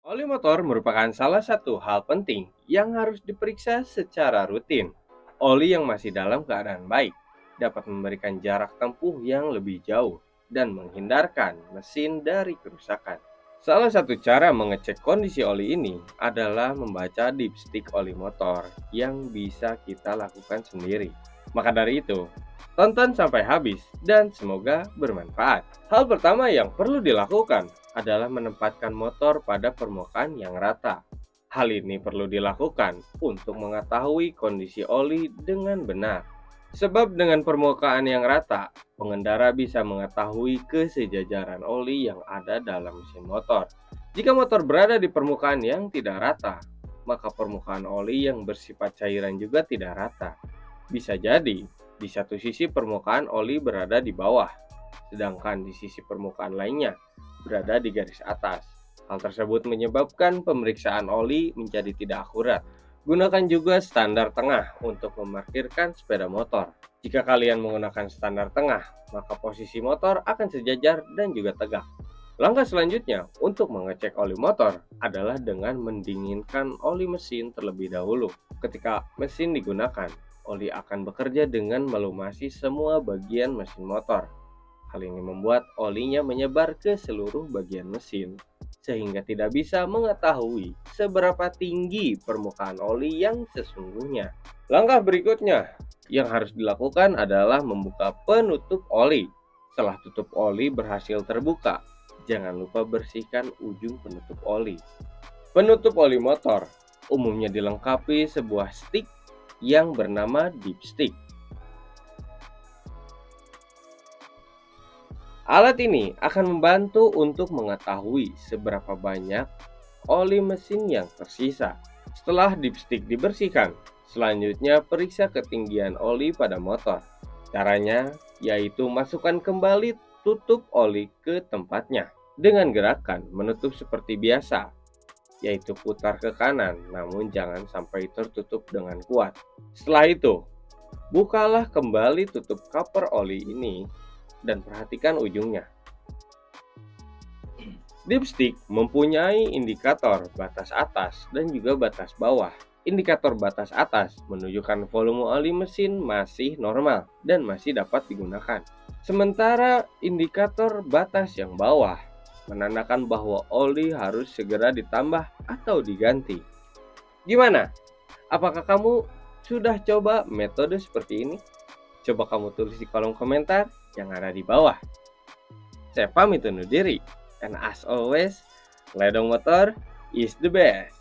Oli motor merupakan salah satu hal penting yang harus diperiksa secara rutin. Oli yang masih dalam keadaan baik dapat memberikan jarak tempuh yang lebih jauh dan menghindarkan mesin dari kerusakan. Salah satu cara mengecek kondisi oli ini adalah membaca dipstick oli motor yang bisa kita lakukan sendiri. Maka dari itu, tonton sampai habis dan semoga bermanfaat. Hal pertama yang perlu dilakukan adalah menempatkan motor pada permukaan yang rata. Hal ini perlu dilakukan untuk mengetahui kondisi oli dengan benar. Sebab dengan permukaan yang rata, pengendara bisa mengetahui kesejajaran oli yang ada dalam mesin motor. Jika motor berada di permukaan yang tidak rata, maka permukaan oli yang bersifat cairan juga tidak rata. Bisa jadi di satu sisi permukaan oli berada di bawah, sedangkan di sisi permukaan lainnya berada di garis atas. Hal tersebut menyebabkan pemeriksaan oli menjadi tidak akurat. Gunakan juga standar tengah untuk memarkirkan sepeda motor. Jika kalian menggunakan standar tengah, maka posisi motor akan sejajar dan juga tegak. Langkah selanjutnya untuk mengecek oli motor adalah dengan mendinginkan oli mesin terlebih dahulu. Ketika mesin digunakan, oli akan bekerja dengan melumasi semua bagian mesin motor. Hal ini membuat olinya menyebar ke seluruh bagian mesin, sehingga tidak bisa mengetahui seberapa tinggi permukaan oli yang sesungguhnya. Langkah berikutnya yang harus dilakukan adalah membuka penutup oli. Setelah tutup oli berhasil terbuka, jangan lupa bersihkan ujung penutup oli. Penutup oli motor umumnya dilengkapi sebuah stick yang bernama dipstick. Alat ini akan membantu untuk mengetahui seberapa banyak oli mesin yang tersisa. Setelah dipstick dibersihkan, selanjutnya periksa ketinggian oli pada motor. Caranya yaitu masukkan kembali tutup oli ke tempatnya dengan gerakan menutup seperti biasa, yaitu putar ke kanan namun jangan sampai tertutup dengan kuat. Setelah itu, bukalah kembali tutup cover oli ini dan perhatikan ujungnya. Dipstick mempunyai indikator batas atas dan juga batas bawah. Indikator batas atas menunjukkan volume oli mesin masih normal dan masih dapat digunakan. Sementara indikator batas yang bawah menandakan bahwa oli harus segera ditambah atau diganti. Gimana? Apakah kamu sudah coba metode seperti ini? Coba kamu tulis di kolom komentar yang ada di bawah. Saya pamit undur diri. And as always, Ledong Motor is the best.